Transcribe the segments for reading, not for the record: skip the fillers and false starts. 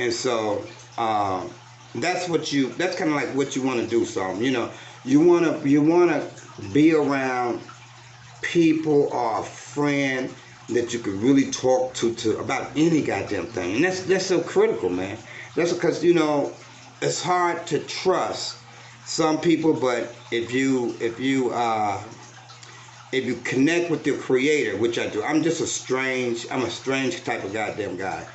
And so that's what you. That's kind of like what you want to do. So you wanna be around people or a friend that you could really talk to about any goddamn thing, and that's so critical, man. That's because it's hard to trust some people, but if you connect with your creator, which I do, I'm a strange type of goddamn guy.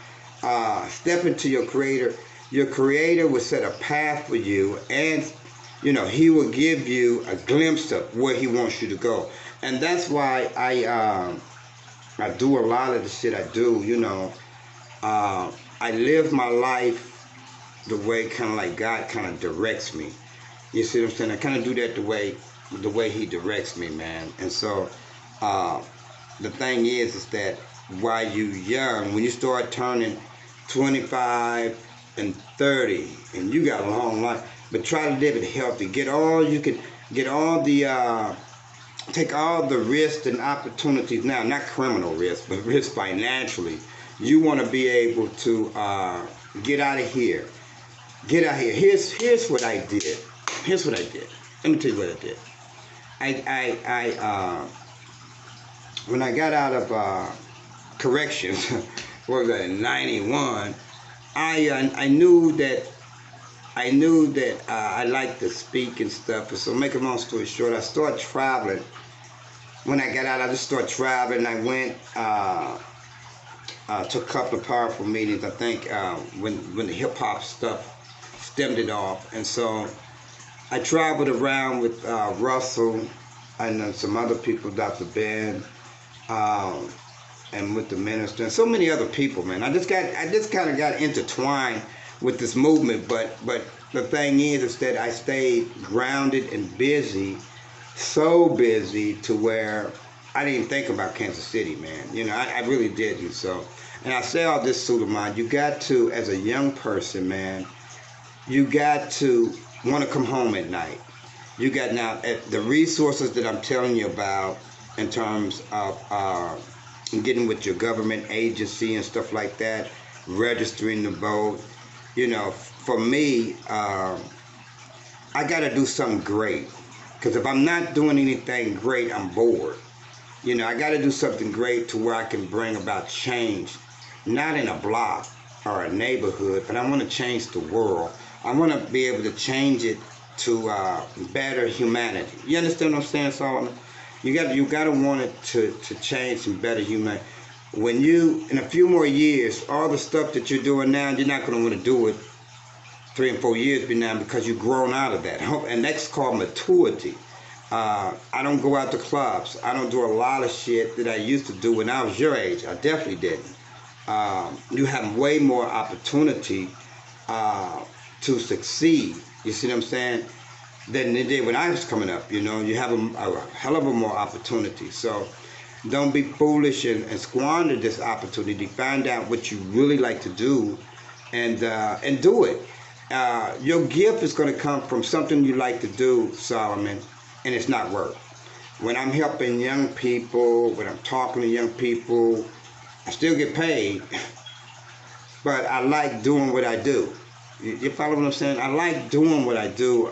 Step into your creator. Your creator will set a path for you, and he will give you a glimpse of where he wants you to go. And that's why I do a lot of the shit I do. I live my life the way kind of like God kind of directs me. You see what I'm saying? I kind of do that the way He directs me, man. And so uh, the thing is that while you young, when you start turning 25 and 30, and you got a long life, but try to live it healthy. Get all you can. Get all the take all the risks and opportunities now, not criminal risks, but risks financially. You want to be able to get out of here. Get out here. Here's what I did. Here's what I did. Let me tell you what I did. I when I got out of corrections, what was that, in '91, I knew that I liked to speak and stuff. And so, make a long story short, I started traveling. When I got out, I just started traveling. I went to a couple of powerful meetings. I think when the hip hop stuff stemmed it off, and so I traveled around with Russell and some other people, Dr. Ben, um, and with the minister, and so many other people. Man, I just kind of got intertwined with this movement. But the thing is that I stayed grounded and busy, so busy to where I didn't think about Kansas City, man. I really didn't. So, and I say all this, Suleiman, you got to, as a young person, man, you got to want to come home at night. You got now the resources that I'm telling you about in terms of getting with your government agency and stuff like that, registering to vote. For me, I got to do something great. Because if I'm not doing anything great, I'm bored. I got to do something great to where I can bring about change, not in a block or a neighborhood, but I want to change the world. I want to be able to change it to better humanity. You understand what I'm saying, Solomon? You got to want it to change and better humanity. When in a few more years, all the stuff that you're doing now, you're not going to want to do it 3 and 4 years now, because you've grown out of that. And that's called maturity. I don't go out to clubs. I don't do a lot of shit that I used to do when I was your age. I definitely didn't. You have way more opportunity to succeed. You see what I'm saying? Than they did when I was coming up. You have a hell of a more opportunity. So don't be foolish and squander this opportunity. Find out what you really like to do, and do it. Your gift is going to come from something you like to do, Solomon, and it's not work. When I'm helping young people, when I'm talking to young people, I still get paid, but I like doing what I do. You follow what I'm saying? I like doing what I do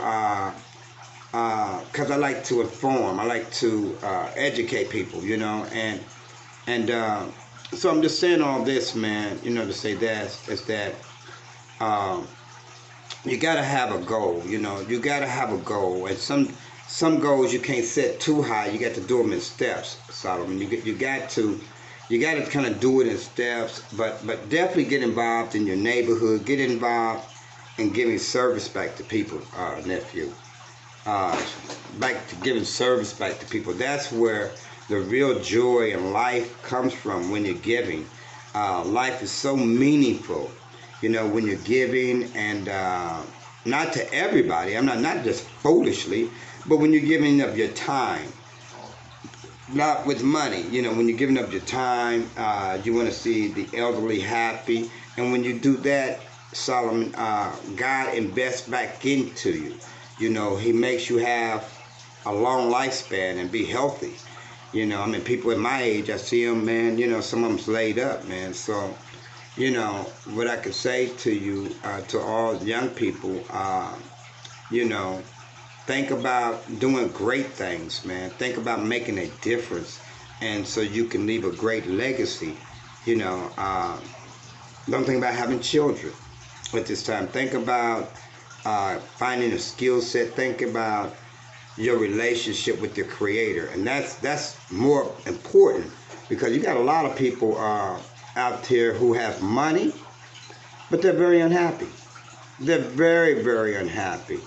because I like to inform. I like to educate people, and so I'm just saying all this, man, to say that is that um, you got to have a goal. You got to have a goal, and some goals you can't set too high. You got to do them in steps, Solomon. You got to kind of do it in steps, but definitely get involved in your neighborhood. Get involved in giving service back to people, nephew. Back to giving service back to people. That's where the real joy in life comes from, when you're giving. Life is so meaningful, when you're giving, and not to everybody. I'm not just foolishly, but when you're giving up your time, not with money. When you're giving up your time, you want to see the elderly happy, and when you do that, Solomon, God invests back into you. He makes you have a long lifespan and be healthy. People at my age, I see them, man. Some of them's laid up, man. So you know, what I could say to you, to all young people, you know, think about doing great things, man. Think about making a difference, and so you can leave a great legacy. You know, don't think about having children at this time. Think about finding a skill set. Think about your relationship with your creator, and that's more important because you got a lot of people out here who have money, but they're very unhappy. They're very, very unhappy.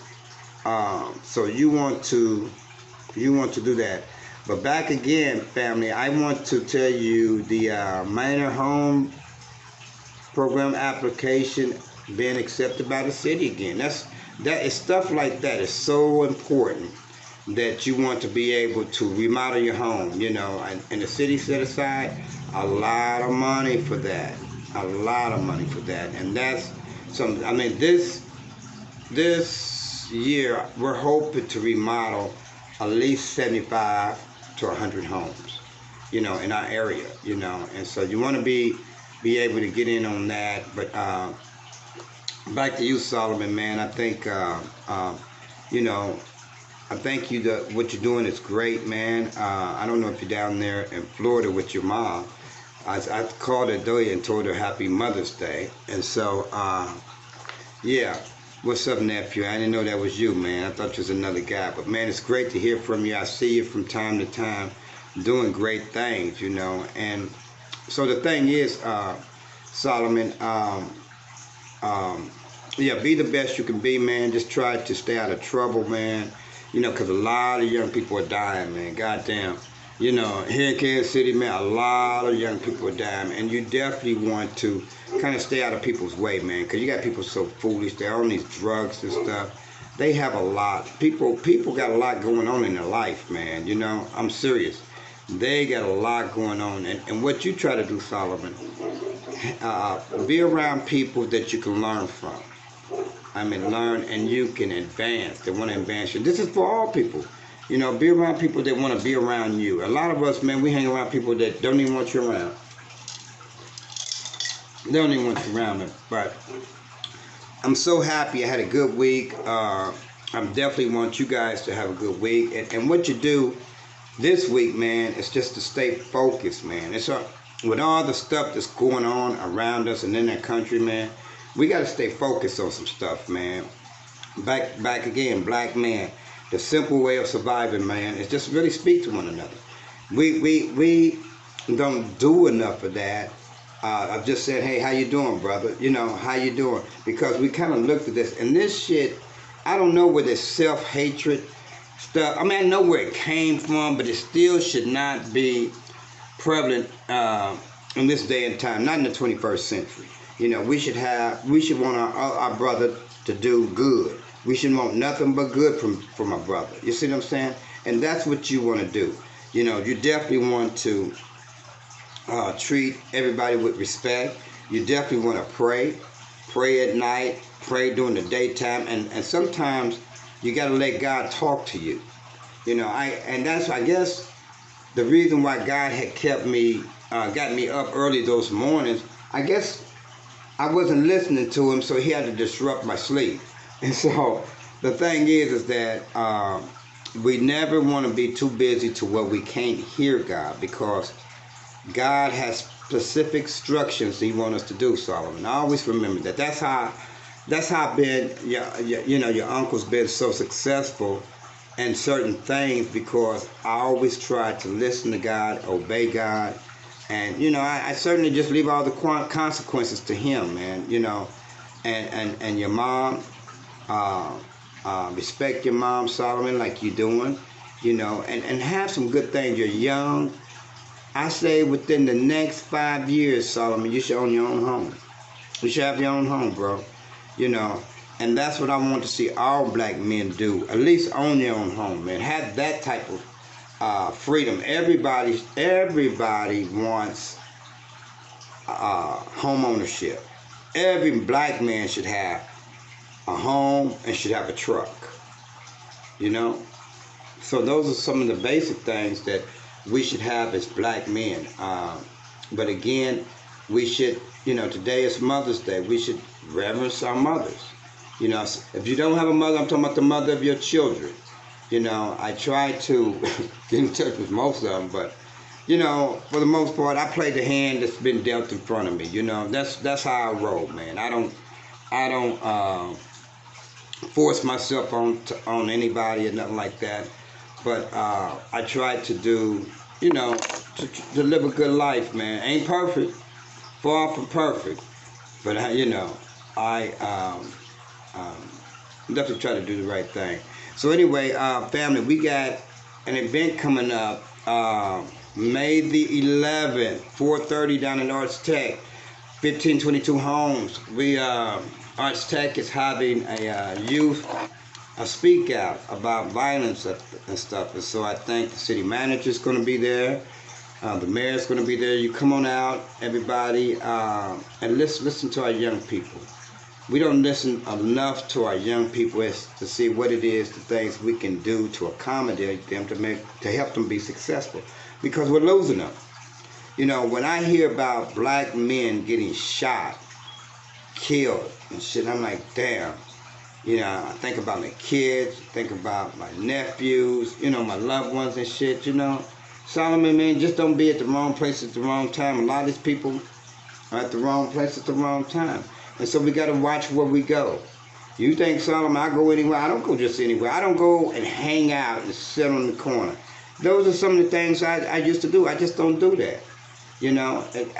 So you want to do that. But back again, family, I want to tell you the minor home program application being accepted by the city again. That is stuff like that is so important that you want to be able to remodel your home, you know, and the city set aside a lot of money for that, a lot of money for that, and that's some. I mean, this year we're hoping to remodel at least 75 to 100 homes, you know, in our area, you know, and so you want to be able to get in on that. But back to you, Solomon, man. I think you know, I thank you that what you're doing is great, man. I don't know if you're down there in Florida with your mom. I called her today and told her Happy Mother's Day. And so, yeah. What's up, nephew? I didn't know that was you, man. I thought you was another guy. But, man, it's great to hear from you. I see you from time to time doing great things, you know. And so the thing is, Solomon, yeah, be the best you can be, man. Just try to stay out of trouble, man. You know, because a lot of young people are dying, man. Goddamn. You know, here in Kansas City, man, a lot of young people are dying. And you definitely want to kind of stay out of people's way, man. Because you got people so foolish. They're on these drugs and stuff. They have a lot. People got a lot going on in their life, man. You know, I'm serious. They got a lot going on. And what you try to do, Solomon, be around people that you can learn from. I mean, learn and you can advance. They want to advance you. This is for all people. You know, be around people that want to be around you. A lot of us, man, we hang around people that don't even want you around. They don't even want you around them. But I'm so happy I had a good week. I definitely want you guys to have a good week. And what you do this week, man, is just to stay focused, man. It's with all the stuff that's going on around us and in that country, man, we got to stay focused on some stuff, man. Back again, black man. The simple way of surviving, man, is just really speak to one another. We don't do enough of that. I've just said, hey, how you doing, brother? You know, how you doing? Because we kind of looked at this, and this shit, I don't know where this self-hatred stuff, I mean, I know where it came from, but it still should not be prevalent in this day and time, not in the 21st century. You know, we should want our brother to do good. We should want nothing but good from our brother. You see what I'm saying? And that's what you want to do. You know, you definitely want to treat everybody with respect. You definitely want to pray at night, pray during the daytime, and sometimes you got to let God talk to you. You know, that's, I guess, the reason why God had got me up early those mornings. I guess I wasn't listening to him, so he had to disrupt my sleep. And so the thing is that we never want to be too busy to where we can't hear God, because God has specific instructions he wants us to do, Solomon. I always remember that. That's how been your uncle's been so successful in certain things, because I always try to listen to God, obey God, and you know I certainly just leave all the consequences to him, man. You know, and your mom. Respect your mom, Solomon, like you're doing, you know, and have some good things. You're young. I say within the next 5 years, Solomon, you should own your own home. You should have your own home, bro. You know, and that's what I want to see all black men do. At least own your own home, man. Have that type of freedom. Everybody wants home ownership. Every black man should have a home and should have a truck, you know. So those are some of the basic things that we should have as black men. But again, we should Today is Mother's Day. We should reverence our mothers. If you don't have a mother, I'm talking about the mother of your children. I try to get in touch with most of them, but for the most part, I play the hand that's been dealt in front of me. That's how I roll, man. I don't force myself on anybody or nothing like that. But I try to do, to live a good life, man. Ain't perfect, far from perfect, but I definitely try to do the right thing. So anyway, family, we got an event coming up, May the 11th, 4:30 down in Arts Tech, 1522 Homes. Arts Tech is having a youth speak out about violence and stuff. And so I think the city manager is going to be there. The mayor is going to be there. You come on out, everybody, and listen to our young people. We don't listen enough to our young people as to see what it is, the things we can do to accommodate them to help them be successful, because we're losing them. When I hear about black men getting shot, killed, and shit, I'm like, damn. I think about my kids, think about my nephews, my loved ones and shit. Solomon, man, just don't be at the wrong place at the wrong time. A lot of these people are at the wrong place at the wrong time. And so we got to watch where we go. You think, Solomon, I go anywhere? I don't go just anywhere. I don't go and hang out and sit on the corner. Those are some of the things I used to do. I just don't do that.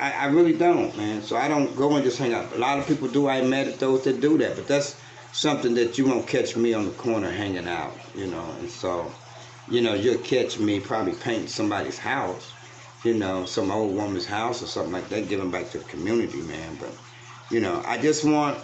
I really don't, man. So I don't go and just hang out. A lot of people do. I met those that do that. But that's something that you won't catch me on the corner hanging out, And so, you'll catch me probably painting somebody's house, some old woman's house or something like that, giving back to the community, man. But, I just want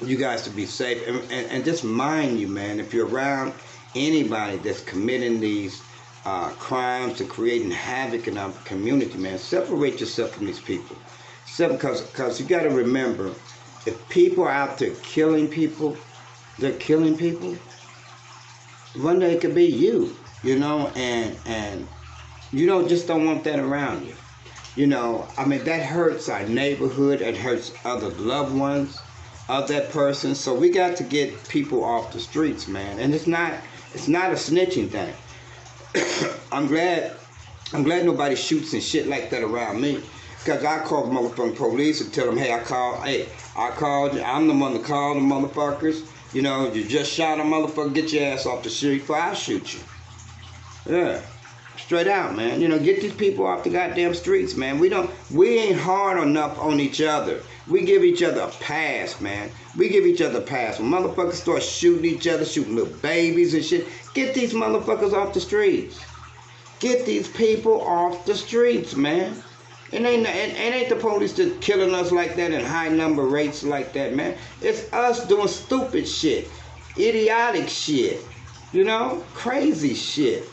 you guys to be safe. And just mind you, man, if you're around anybody that's committing these crimes and creating havoc in our community, man, separate yourself from these people. Because you got to remember, if people are out there killing people, they're killing people. One day it could be you, and you just don't want that around you. That hurts our neighborhood, it hurts other loved ones of that person. So we got to get people off the streets, man. And it's not a snitching thing. I'm glad nobody shoots and shit like that around me. Because I call the motherfucking police and tell them, hey, I called you. I'm the one that called the motherfuckers. You just shot a motherfucker, get your ass off the street before I shoot you. Yeah. Straight out, man. Get these people off the goddamn streets, man. We ain't hard enough on each other. We give each other a pass, man. We give each other a pass. When motherfuckers start shooting each other, shooting little babies and shit, get these motherfuckers off the streets. Get these people off the streets, man. It ain't the police that killing us like that in high number rates like that, man. It's us doing stupid shit, idiotic shit, crazy shit,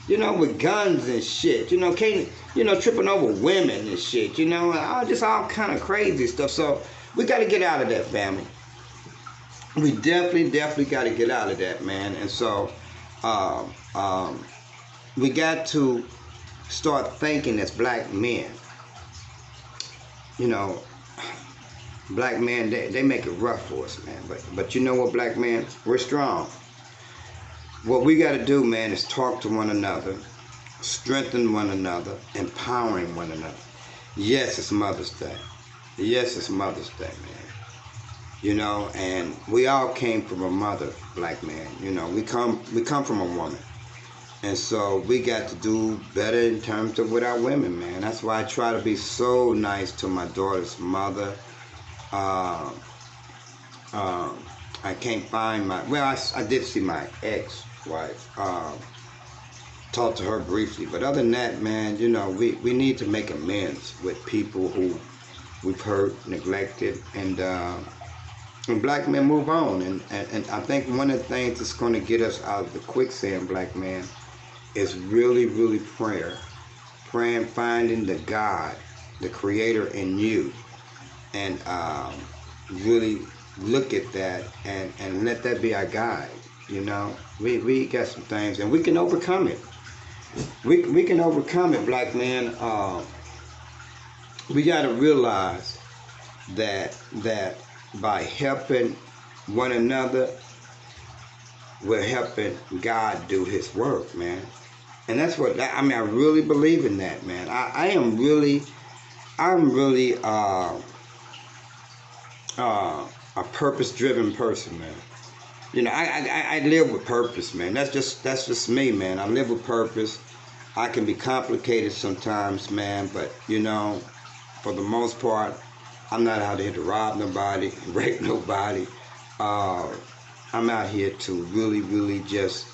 with guns and shit, tripping over women and shit, just all kind of crazy stuff. So we got to get out of that, family. We definitely got to get out of that, man. And so we got to start thinking as black men. Black men, they make it rough for us, man. But you know what, black men? We're strong. What we got to do, man, is talk to one another, strengthen one another, empowering one another. Yes, it's Mother's Day. Yes, it's Mother's Day, man. And we all came from a mother, black man. We come from a woman. And so we got to do better in terms of with our women, man. That's why I try to be so nice to my daughter's mother. I can't find I did see my ex-wife. Talked to her briefly. But other than that, man, we need to make amends with people who we've hurt, neglected, and black men move on. And I think one of the things that's going to get us out of the quicksand, black man, is really, really praying, finding the God, the Creator in you, and really look at that and let that be our guide. We got some things, and we can overcome it. We can overcome it, black man. we got to realize that by helping one another, we're helping God do His work, man. And that's what I mean. I really believe in that, man. I'm really a purpose-driven person, man. You know, I live with purpose, man. That's just me, man. I live with purpose. I can be complicated sometimes, man, but you know, for the most part, I'm not out here to rob nobody, rape nobody. Uh, I'm out here to really just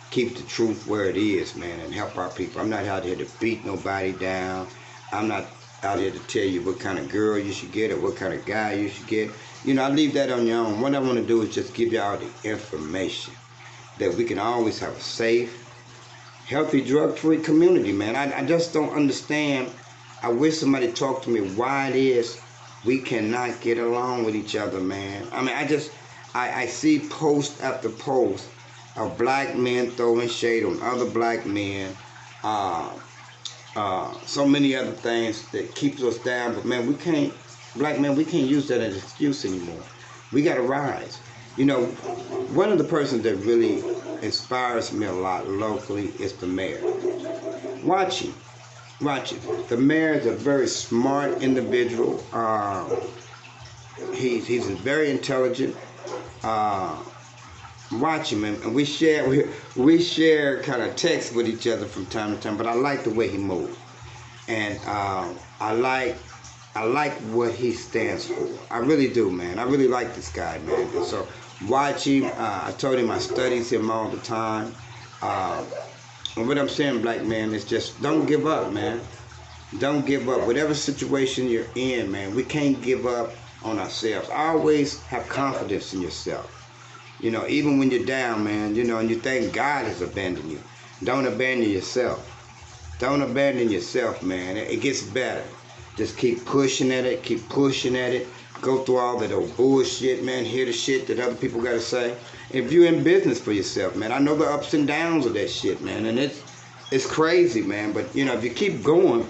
keep the truth where it is, man, and help our people. I'm not out here to beat nobody down. I'm not out here to tell you what kind of girl you should get or what kind of guy you should get. You know, I leave that on your own. What I want to do is just give y'all the information that we can always have a safe, healthy, drug-free community, man. I just don't understand. I wish somebody talked to me why it is we cannot get along with each other, man. I mean, I see post after post of black men throwing shade on other black men. So many other things that keeps us down. But man, black men, we can't use that as an excuse anymore. We got to rise. You know, one of the persons that really inspires me a lot locally is the mayor. Watch him. The mayor is a very smart individual. He's very intelligent. Watch him, and we share kind of text with each other from time to time. But I like the way he moves, and I like what he stands for. I really do, man. I really like this guy, man. And so watch him. I told him I studies him all the time. And what I'm saying, black man, is just don't give up, man. Don't give up. Whatever situation you're in, man, we can't give up on ourselves. Always have confidence in yourself. You know, even when you're down, man, you know, and you think God has abandoned you, don't abandon yourself. Don't abandon yourself, man. It gets better. Just keep pushing at it. Keep pushing at it. Go through all that old bullshit, man. Hear the shit that other people got to say. If you're in business for yourself, man, I know the ups and downs of that shit, man. And it's crazy, man. But, you know, if you keep going,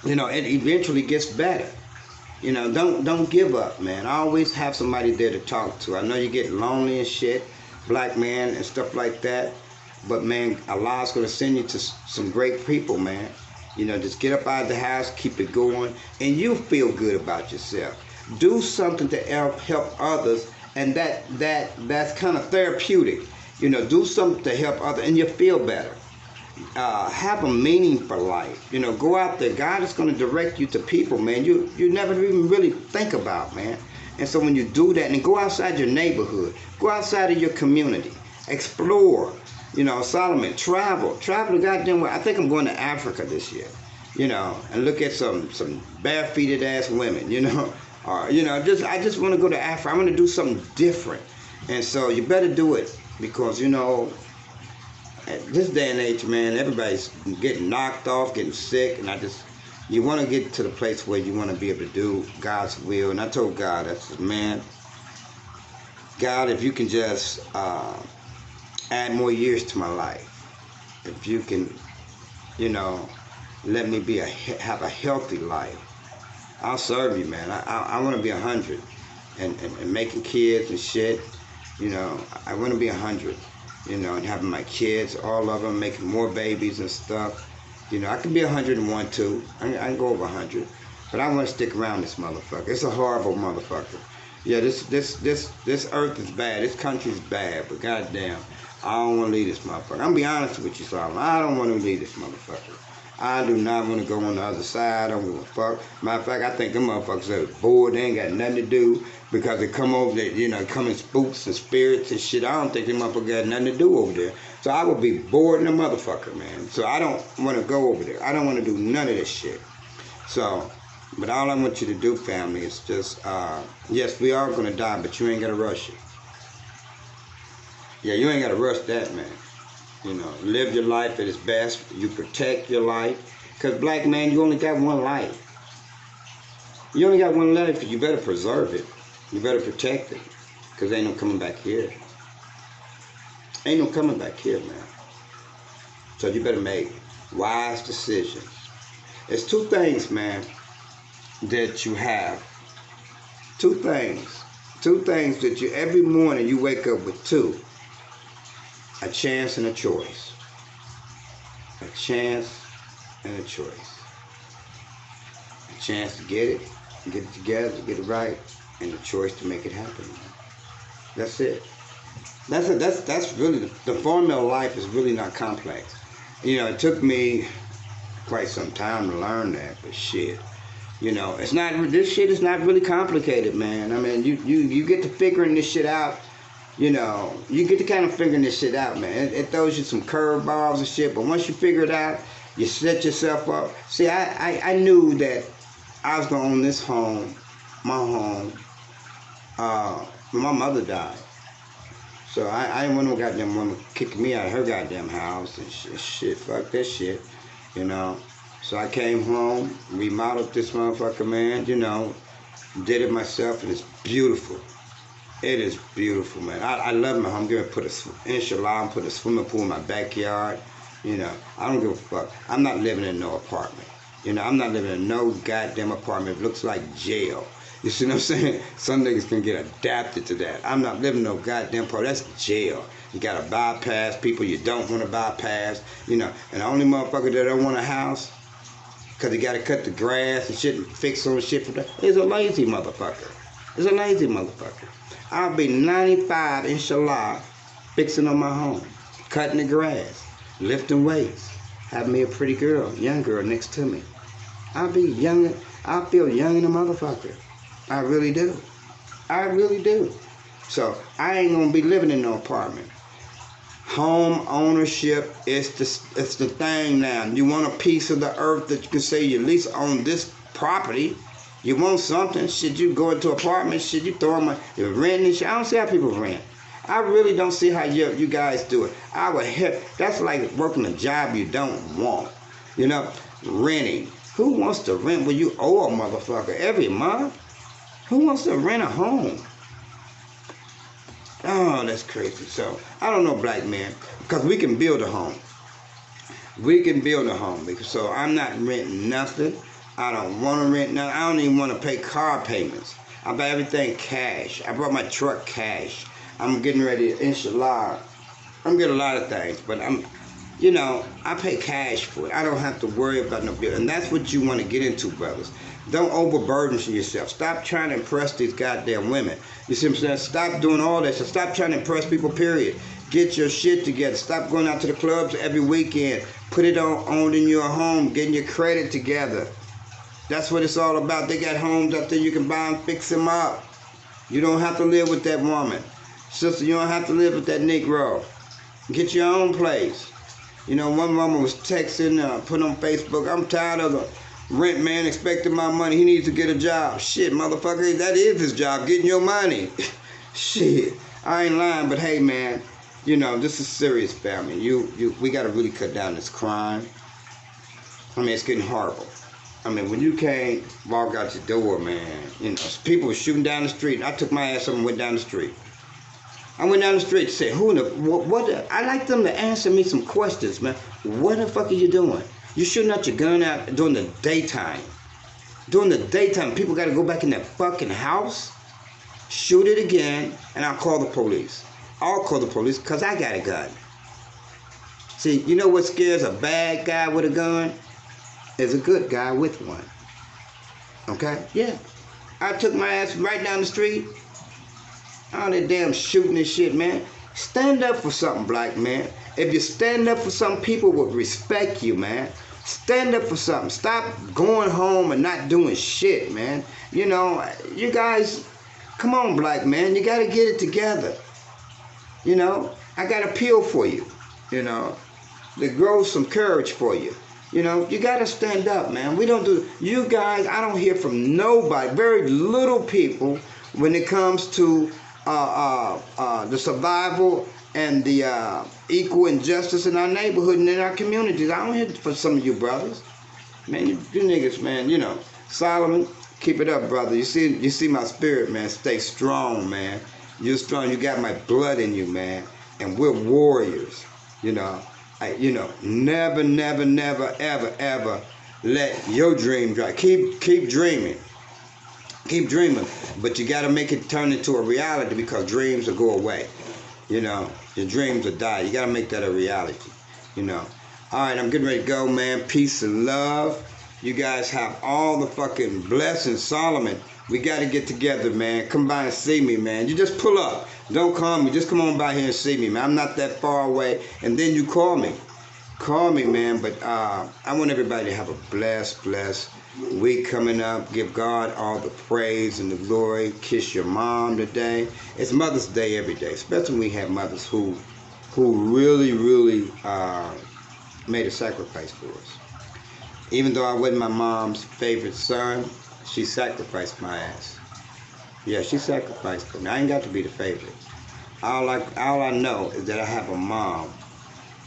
you know, it eventually gets better. You know, don't give up, man. Always have somebody there to talk to. I know you get lonely and shit, black man and stuff like that. But, man, Allah's going to send you to some great people, man. You know, just get up out of the house, keep it going, and you feel good about yourself. Do something to help others, and that's kind of therapeutic. You know, do something to help others, and you feel better. Have a meaningful life. You know, go out there. God is going to direct you to people, man, you never even really think about, man. And so when you do that, and go outside your neighborhood, go outside of your community, explore. You know, Solomon, travel the goddamn way. I think I'm going to Africa this year, you know, and look at some barefooted ass women, you know, or, you know, I just want to go to Africa. I want to do something different. And so you better do it because, you know, at this day and age, man, everybody's getting knocked off, getting sick. And you want to get to the place where you want to be able to do God's will. And I told God, I said, man, God, if you can just, add more years to my life. If you can, you know, let me have a healthy life, I'll serve you, man. I want to be 100 and making kids and shit. You know, I want to be 100, you know, and having my kids, all of them, making more babies and stuff. You know, I can be 101 too. I can go over 100, but I want to stick around this motherfucker. It's a horrible motherfucker. Yeah, this earth is bad. This country's bad, but goddamn, I don't want to leave this motherfucker. I'm going to be honest with you, Solomon. I don't want to leave this motherfucker. I do not want to go on the other side. I don't give a fuck. Matter of fact, I think them motherfuckers are bored. They ain't got nothing to do because they come over there, you know, come in spooks and spirits and shit. I don't think them motherfuckers got nothing to do over there. So I would be bored in the motherfucker, man. So I don't want to go over there. I don't want to do none of this shit. So, but all I want you to do, family, is just, yes, we are going to die, but you ain't got to rush it. Yeah, you ain't got to rush that, man. You know, live your life at its best. You protect your life. Because, black man, you only got one life. You only got one life. You better preserve it. You better protect it. Because ain't no coming back here. Ain't no coming back here, man. So you better make wise decisions. There's two things, man, that you have. Two things. Two things that you, every morning you wake up with two. A chance and a choice. A chance and a choice. A chance to get it together, get it right, and a choice to make it happen. That's it. That's really the formula of life is really not complex. You know, it took me quite some time to learn that, but shit. You know, it's not, this shit is not really complicated, man. I mean, you get to figuring this shit out, you know, you get to kind of figuring this shit out, man. It throws you some curveballs and shit, but once you figure it out, you set yourself up. See, I knew that I was going to own this home, my home, when my mother died. So I didn't want no goddamn woman kicking me out of her goddamn house and shit. Fuck that shit, you know. So I came home, remodeled this motherfucker, man, you know, did it myself, and it's beautiful. It is beautiful, man. I love my home. I'm going to put put a swimming pool in my backyard. You know, I don't give a fuck. I'm not living in no apartment. You know, I'm not living in no goddamn apartment. It looks like jail. You see what I'm saying? Some niggas can get adapted to that. I'm not living in no goddamn apartment. That's jail. You got to bypass people you don't want to bypass. You know, and the only motherfucker that don't want a house, because you got to cut the grass and shit and fix on shit for that, is a lazy motherfucker. It's a lazy motherfucker. I'll be 95, inshallah, fixing on my home, cutting the grass, lifting weights, having me a pretty girl, young girl next to me. I'll be young. I feel young in a motherfucker. I really do. I really do. So I ain't gonna be living in no apartment. Home ownership is it's the thing now. You want a piece of the earth that you can say you at least own this property. You want something? Should you go into apartments? Should you throw them? You're renting and shit. I don't see how people rent. I really don't see how you guys do it. I would hit. That's like working a job you don't want. You know, renting. Who wants to rent when you owe a motherfucker every month? Who wants to rent a home? Oh, that's crazy. So, I don't know, black man, because we can build a home. We can build a home. So, I'm not renting nothing. I don't want to rent nothing. I don't even want to pay car payments. I buy everything cash. I brought my truck cash. I'm getting ready, inshallah. I'm getting a lot of things, but you know, I pay cash for it. I don't have to worry about no bill. And that's what you want to get into, brothers. Don't overburden yourself. Stop trying to impress these goddamn women. You see what I'm saying? Stop doing all that. So stop trying to impress people, period. Get your shit together. Stop going out to the clubs every weekend. Put it on in your home. Getting your credit together. That's what it's all about. They got homes out there. You can buy them, fix them up. You don't have to live with that woman. Sister, you don't have to live with that Negro. Get your own place. You know, one woman was texting, put on Facebook, I'm tired of the rent man expecting my money. He needs to get a job. Shit, motherfucker, that is his job, getting your money. Shit, I ain't lying, but hey, man, you know, this is serious, family. We got to really cut down this crime. I mean, it's getting horrible. I mean, when you can't walk out your door, man, you know, people were shooting down the street. I took my ass up and went down the street. I went down the street and said, I like them to answer me some questions, man. What the fuck are you doing? You shooting out your gun out during the daytime. During the daytime, people got to go back in that fucking house, shoot it again, and I'll call the police. I'll call the police because I got a gun. See, you know what scares a bad guy with a gun? Is a good guy with one. Okay? Yeah. I took my ass right down the street. All that damn shooting and shit, man. Stand up for something, black man. If you stand up for something, people will respect you, man. Stand up for something. Stop going home and not doing shit, man. You know, you guys, come on, black man. You got to get it together. You know, I got a pill for you, you know, that grows some courage for you. You know, you got to stand up, man. We don't do, you guys, I don't hear from nobody, very little people when it comes to the survival and the equal injustice in our neighborhood and in our communities. I don't hear for some of you brothers. Man, you niggas, man, you know. Solomon, keep it up, brother. You see my spirit, man. Stay strong, man. You're strong. You got my blood in you, man. And we're warriors, you know. Never, never, never, ever, ever let your dream die. Keep dreaming. Keep dreaming, but you got to make it turn into a reality because dreams will go away. You know, your dreams will die. You got to make that a reality. You know. All right, I'm getting ready to go, man. Peace and love. You guys have all the fucking blessings. Solomon, we got to get together, man. Come by and see me, man. You just pull up. Don't call me. Just come on by here and see me, man. I'm not that far away. And then you call me. Call me, man. But I want everybody to have a blessed week coming up. Give God all the praise and the glory. Kiss your mom today. It's Mother's Day every day, especially when we have mothers who really made a sacrifice for us. Even though I wasn't my mom's favorite son, she sacrificed my ass. Yeah, she sacrificed for me. I ain't got to be the favorite. All I know is that I have a mom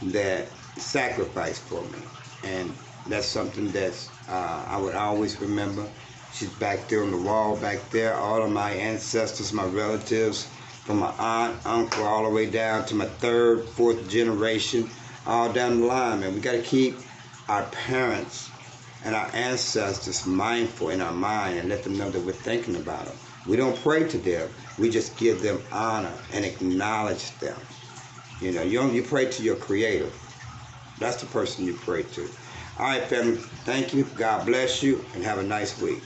that sacrificed for me, and that's something that's I would always remember. She's back there on the wall back there. All of my ancestors, my relatives, from my aunt, uncle, all the way down to my third, fourth generation, all down the line, man. We got to keep our parents and our ancestors mindful in our mind and let them know that we're thinking about them. We don't pray to them. We just give them honor and acknowledge them. You know, you pray to your creator. That's the person you pray to. All right, family. Thank you. God bless you, and have a nice week.